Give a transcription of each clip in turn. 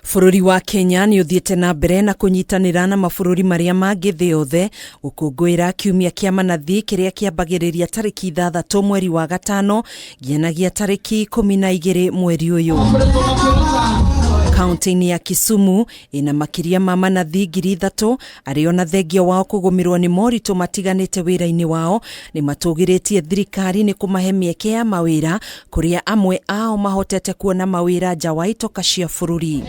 Bururi wa Kenya ni uthiete na mbere na kunyitanira na mabururi maria mangi thi yothe gukunguira kiumia kia manathi kiria kiambagiriria tariki 6 mweri wa gatano nginyagia tariki 12 mweri uyu. Kaunti-ini ya Kisumu ina makiria ma manathi 3,000 ario na thengia wao kugumirwo ni moritu matiganite wira-ini wao ni matugiritie thirikari ni kumahe mieke ya mawira kuria amwe ao mahotete kuona mawira nja wa itoka cia bururi.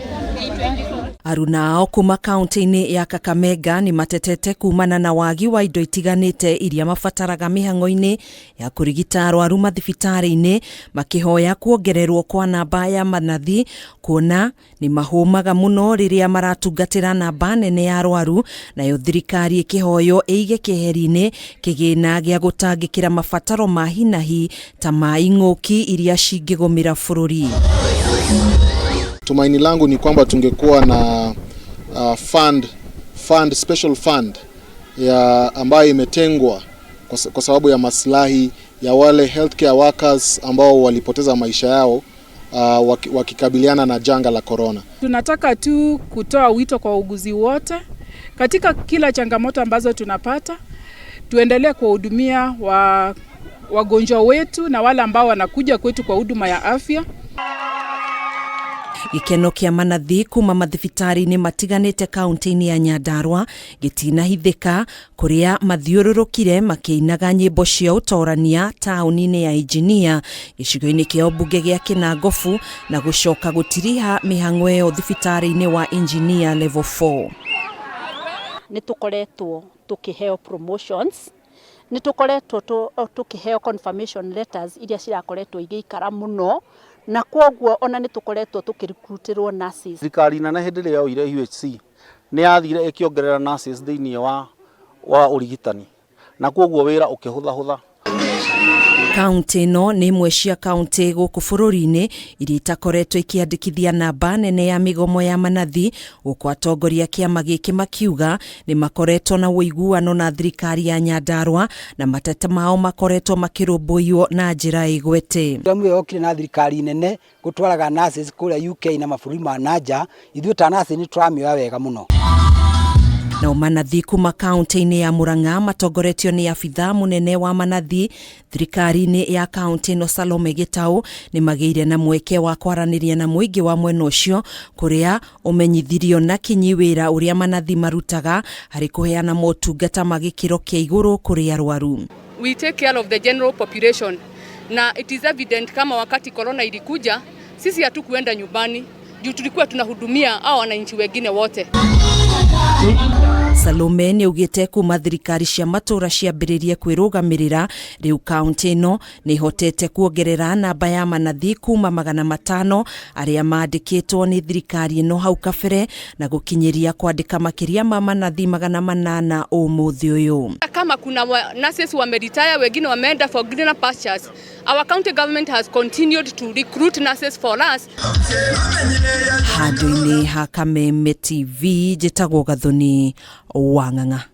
Aruna ao kuma kaunti-ini ya Kakamega ni matetete kumana na wagi wa indo itiganite iria mabataraga mihang'o-ini ya kurigita arwaru mathibitari-ini makihoya kuongererwo kwa namba ya manathi kuona ni mahumaga muno riria maratungatira namba nene ya arwaru nayo thirikari ikihoyo eige keheri-ini kigina gia gutangikira mabataro ma hinahi ta ma ing'uki iria cingigumira bururi. Tumaini langu ni kwamba tungekuwa na special fund ya ambayo imetengwa kwa sababu ya maslahi ya wale healthcare workers ambao walipoteza maisha yao wakikabiliana na janga la corona. Tunataka tu kutoa wito kwa wauguzi wote katika kila changamoto ambazo tunapata, tuendelee kuwahudumia wagonjwa wetu na wale ambao wanakuja kwetu kwa huduma ya afya. Gikeno kia manathi kuma mathibitari-ini matiganite kaunti-ini ya Nyandarua gitinahithika kuria mathiururukire makiinaga nyimbo cia utorania tauni-ini ya Injinia gicigo-ini kia mbunge gia Kinangofu na gucoka gutiriha mihang'o iyo thibitari-ini wa Injinia level 4. Nitukoretwo tukiheo promotions, nitukoretwo tukiheo confirmation letters iria cirakoretwo igikara muno na kwoguo ona nitukoretwo tukirikutirwo nurses. Thirikari na hindi ria oire UHC ni yathire ikiongerera nurses thiini wa urigitani na kwoguo wira ukihutha. Kaunti ino ni imwe cia kaunti guku bururi-ini iria itakoretwo ikiandikithia namba nene ya migomo ya manathi guku atongoria kiama giki makiuga ni makoretwo na uiguano na thirikari ya Nyandarua na matete mao makoretwo makirumbuiyo na njira igwete. Mwe okire na thirikari nene gutwaraga nurses kuria UK na mabũrũri ma nanja ithuĩ ta nurses ni turamioya wega muno. Na manathi kuma kaunti-ini ya Murang'a matongoretio ni afitha munene wa manathi thirikari-ini ya kaunti ino Salome Gitau ni magiire na mweke wa kwaraniria na muingi wa mwena ucio kuria umenyithirio na kinyi wira uria manathi marutaga hari kuheana motungata magikiro kia iguru kuri arwaru. We take care of the general population. Na it is evident kama wakati corona ilikuja sisi hatukuenda nyumbani juu tulikuwa tunahudumia hao wananchi wengine wote. Salome ni ugite kuma thirikari cia matura ciambiririe kwirugamirira riu kaunti ino ni hotete kuongerera namba ya manathi kuma 500 aria maandikitwo ni thirikari ino hau kabere na gukinyiria kwandika makiria ma manathi 800 umuthi uyu. Kama kuna nurses wameretire wengine wameenda for greener pastures, our county government has continued to recruit nurses for us. Handũ-inĩ ha Kameme TV njĩtagwo Gathoni Wang'ang'a.